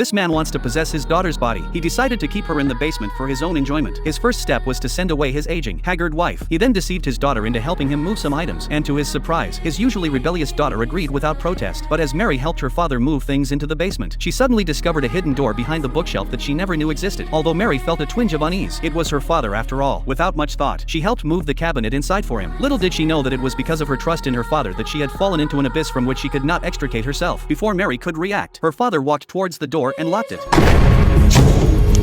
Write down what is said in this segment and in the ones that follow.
This man wants to possess his daughter's body. He decided to keep her in the basement for his own enjoyment. His first step was to send away his aging, haggard wife. He then deceived his daughter into helping him move some items, and to his surprise, his usually rebellious daughter agreed without protest. But as Mary helped her father move things into the basement, she suddenly discovered a hidden door behind the bookshelf that she never knew existed. Although Mary felt a twinge of unease, it was her father after all. Without much thought, she helped move the cabinet inside for him. Little did she know that it was because of her trust in her father that she had fallen into an abyss from which she could not extricate herself. Before Mary could react, her father walked towards the door and locked it.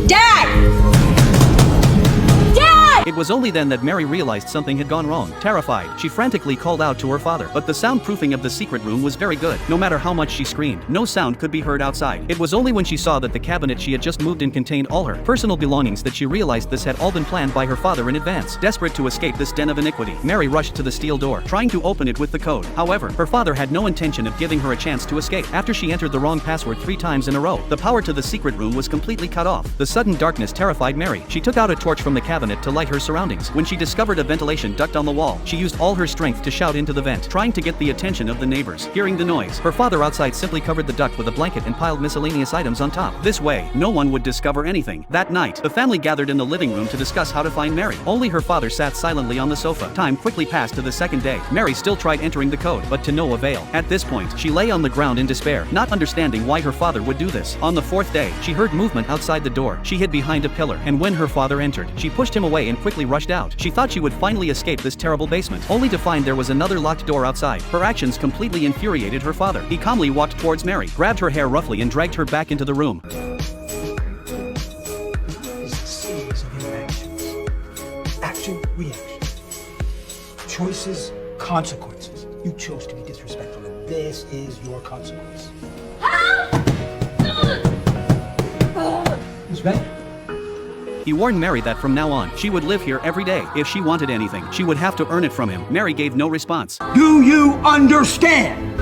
Dad! It was only then that Mary realized something had gone wrong. Terrified, she frantically called out to her father. But the soundproofing of the secret room was very good. No matter how much she screamed, no sound could be heard outside. It was only when she saw that the cabinet she had just moved in contained all her personal belongings that she realized this had all been planned by her father in advance. Desperate to escape this den of iniquity, Mary rushed to the steel door, trying to open it with the code. However, her father had no intention of giving her a chance to escape. After she entered the wrong password 3 times in a row, the power to the secret room was completely cut off. The sudden darkness terrified Mary. She took out a torch from the cabinet to light her surroundings. When she discovered a ventilation duct on the wall, she used all her strength to shout into the vent, trying to get the attention of the neighbors. Hearing the noise, her father outside simply covered the duct with a blanket and piled miscellaneous items on top. This way, no one would discover anything. That night, the family gathered in the living room to discuss how to find Mary. Only her father sat silently on the sofa. Time quickly passed to the second day. Mary still tried entering the code, but to no avail. At this point, she lay on the ground in despair, not understanding why her father would do this. On the 4th day, she heard movement outside the door. She hid behind a pillar, and when her father entered, she pushed him away and quickly rushed out. She thought she would finally escape this terrible basement, only to find there was another locked door outside. Her actions completely infuriated her father. He calmly walked towards Mary, grabbed her hair roughly and dragged her back into the room. It's a series of interactions. Action, reaction. Choices, consequences. You chose to be disrespectful, and this is your consequence. Miss Beck? He warned Mary that from now on, she would live here every day. If she wanted anything, she would have to earn it from him. Mary gave no response. Do you understand?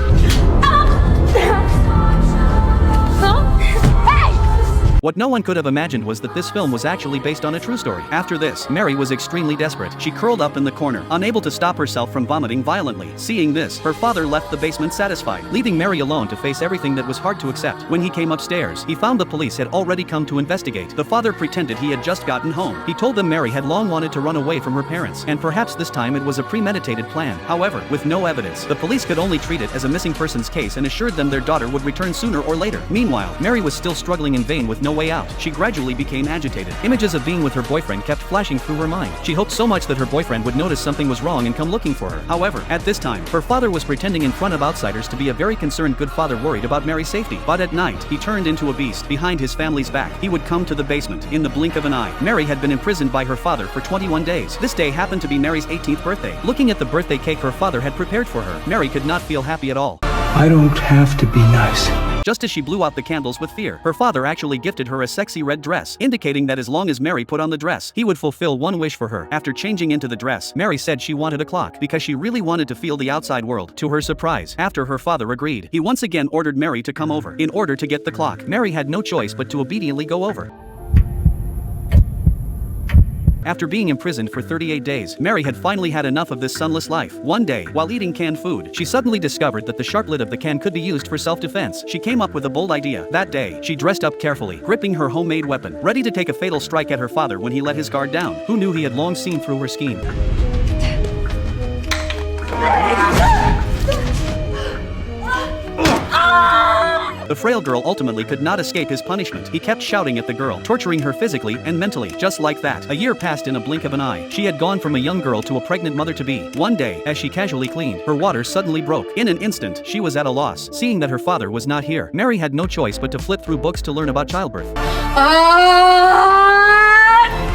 What no one could have imagined was that this film was actually based on a true story. After this, Mary was extremely desperate. She curled up in the corner, unable to stop herself from vomiting violently. Seeing this, her father left the basement satisfied, leaving Mary alone to face everything that was hard to accept. When he came upstairs, he found the police had already come to investigate. The father pretended he had just gotten home. He told them Mary had long wanted to run away from her parents, and perhaps this time it was a premeditated plan. However, with no evidence, the police could only treat it as a missing persons case and assured them their daughter would return sooner or later. Meanwhile, Mary was still struggling in vain with no way out. She gradually became agitated. Images of being with her boyfriend kept flashing through her mind. She hoped so much that her boyfriend would notice something was wrong and come looking for her. However, at this time, her father was pretending in front of outsiders to be a very concerned good father worried about Mary's safety. But at night, he turned into a beast. Behind his family's back, he would come to the basement in the blink of an eye. Mary had been imprisoned by her father for 21 days. This day happened to be Mary's 18th birthday. Looking at the birthday cake her father had prepared for her, Mary could not feel happy at all. I don't have to be nice. Just as she blew out the candles with fear, her father actually gifted her a sexy red dress, indicating that as long as Mary put on the dress, he would fulfill one wish for her. After changing into the dress, Mary said she wanted a clock because she really wanted to feel the outside world. To her surprise, after her father agreed, he once again ordered Mary to come over. In order to get the clock, Mary had no choice but to obediently go over. After being imprisoned for 38 days, Mary had finally had enough of this sunless life. One day, while eating canned food, she suddenly discovered that the sharp lid of the can could be used for self-defense. She came up with a bold idea. That day, she dressed up carefully, gripping her homemade weapon, ready to take a fatal strike at her father when he let his guard down. Who knew he had long seen through her scheme? The frail girl ultimately could not escape his punishment. He kept shouting at the girl, torturing her physically and mentally. Just like that, a year passed in a blink of an eye. She had gone from a young girl to a pregnant mother-to-be. One day, as she casually cleaned, her water suddenly broke. In an instant, she was at a loss. Seeing that her father was not here, Mary had no choice but to flip through books to learn about childbirth.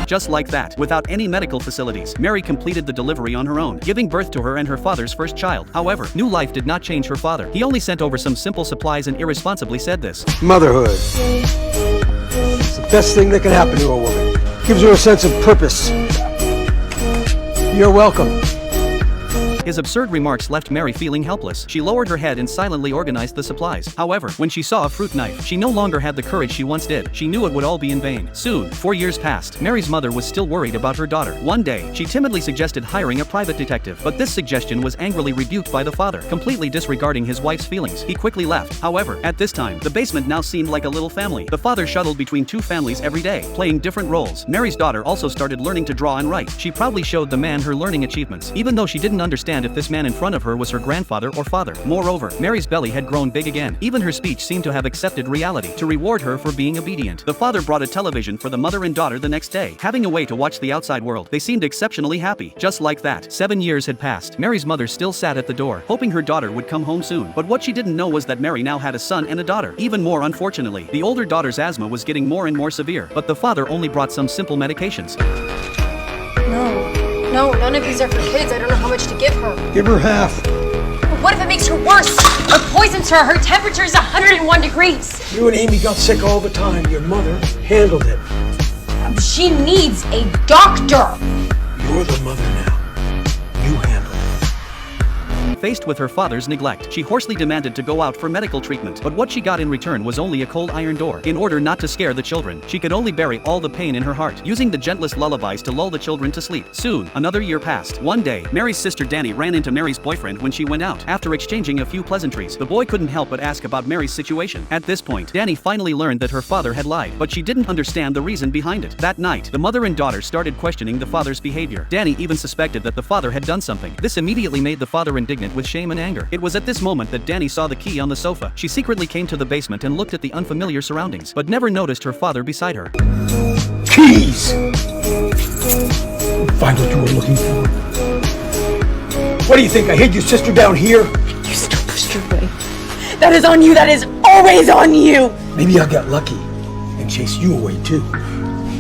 Just like that, without any medical facilities, Mary completed the delivery on her own, giving birth to her and her father's first child. However, new life did not change her father. He only sent over some simple supplies and irresponsibly said this: Motherhood. It's the best thing that can happen to a woman. Gives her a sense of purpose. You're welcome. His absurd remarks left Mary feeling helpless. She lowered her head and silently organized the supplies. However, when she saw a fruit knife, she no longer had the courage she once did. She knew it would all be in vain. Soon, 4 years passed. Mary's mother was still worried about her daughter. One day, she timidly suggested hiring a private detective, but this suggestion was angrily rebuked by the father, completely disregarding his wife's feelings. He quickly left. However, at this time, the basement now seemed like a little family. The father shuttled between two families every day, playing different roles. Mary's daughter also started learning to draw and write. She proudly showed the man her learning achievements, even though she didn't understand if this man in front of her was her grandfather or father. Moreover, Mary's belly had grown big again. Even her speech seemed to have accepted reality, to reward her for being obedient. The father brought a television for the mother and daughter the next day. Having a way to watch the outside world, they seemed exceptionally happy. Just like that, 7 years had passed. Mary's mother still sat at the door, hoping her daughter would come home soon. But what she didn't know was that Mary now had a son and a daughter. Even more unfortunately, the older daughter's asthma was getting more and more severe, but the father only brought some simple medications. No, none of these are for kids. I don't know how much to give her. Give her half. But what if it makes her worse? Or poisons her? Her temperature is 101 degrees. You and Amy got sick all the time. Your mother handled it. She needs a doctor. You're the mother now. You handle it. Faced with her father's neglect, she hoarsely demanded to go out for medical treatment, but what she got in return was only a cold iron door. In order not to scare the children, she could only bury all the pain in her heart, using the gentlest lullabies to lull the children to sleep. Soon, another year passed. One day, Mary's sister Danny ran into Mary's boyfriend when she went out. After exchanging a few pleasantries, the boy couldn't help but ask about Mary's situation. At this point, Danny finally learned that her father had lied, but she didn't understand the reason behind it. That night, the mother and daughter started questioning the father's behavior. Danny even suspected that the father had done something. This immediately made the father indignant with shame and anger. It was at this moment that Danny saw the key on the sofa. She secretly came to the basement and looked at the unfamiliar surroundings, but never noticed her father beside her. Keys! Find what you were looking for. What do you think? I hid your sister down here? You still pushed her away. That is on you. That is always on you. Maybe I'll get lucky and chase you away too.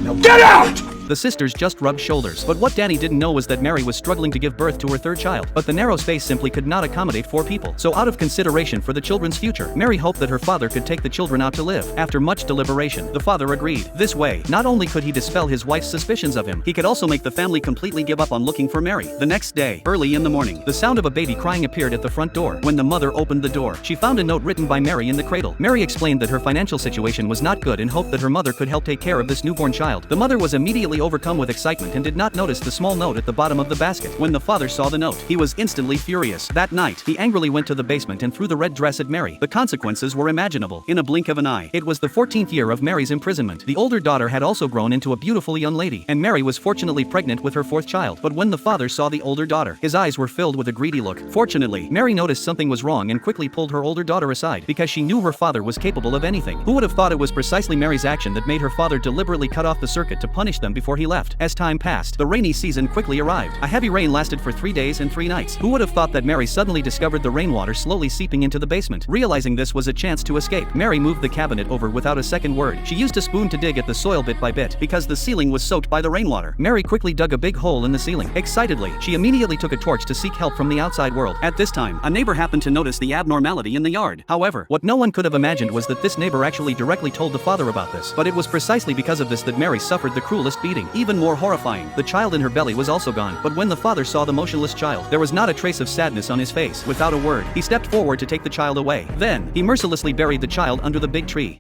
Now get out! The sisters just rubbed shoulders, but what Danny didn't know was that Mary was struggling to give birth to her third child, but the narrow space simply could not accommodate 4 people. So out of consideration for the children's future, Mary hoped that her father could take the children out to live. After much deliberation, the father agreed. This way, not only could he dispel his wife's suspicions of him, he could also make the family completely give up on looking for Mary. The next day, early in the morning, the sound of a baby crying appeared at the front door. When the mother opened the door, she found a note written by Mary in the cradle. Mary explained that her financial situation was not good and hoped that her mother could help take care of this newborn child. The mother was immediately overcome with excitement and did not notice the small note at the bottom of the basket. When the father saw the note, he was instantly furious. That night, he angrily went to the basement and threw the red dress at Mary. The consequences were imaginable. In a blink of an eye, it was the 14th year of Mary's imprisonment. The older daughter had also grown into a beautiful young lady, and Mary was fortunately pregnant with her 4th child. But when the father saw the older daughter, his eyes were filled with a greedy look. Fortunately, Mary noticed something was wrong and quickly pulled her older daughter aside, because she knew her father was capable of anything. Who would have thought it was precisely Mary's action that made her father deliberately cut off the circuit to punish them before he left? As time passed, the rainy season quickly arrived. A heavy rain lasted for 3 days and 3 nights. Who would have thought that Mary suddenly discovered the rainwater slowly seeping into the basement? Realizing this was a chance to escape, Mary moved the cabinet over without a second word. She used a spoon to dig at the soil bit by bit, because the ceiling was soaked by the rainwater. Mary quickly dug a big hole in the ceiling. Excitedly, she immediately took a torch to seek help from the outside world. At this time, a neighbor happened to notice the abnormality in the yard. However, what no one could have imagined was that this neighbor actually directly told the father about this. But it was precisely because of this that Mary suffered the cruelest beating. Even more horrifying, the child in her belly was also gone. But when the father saw the motionless child, there was not a trace of sadness on his face. Without a word, he stepped forward to take the child away. Then, he mercilessly buried the child under the big tree.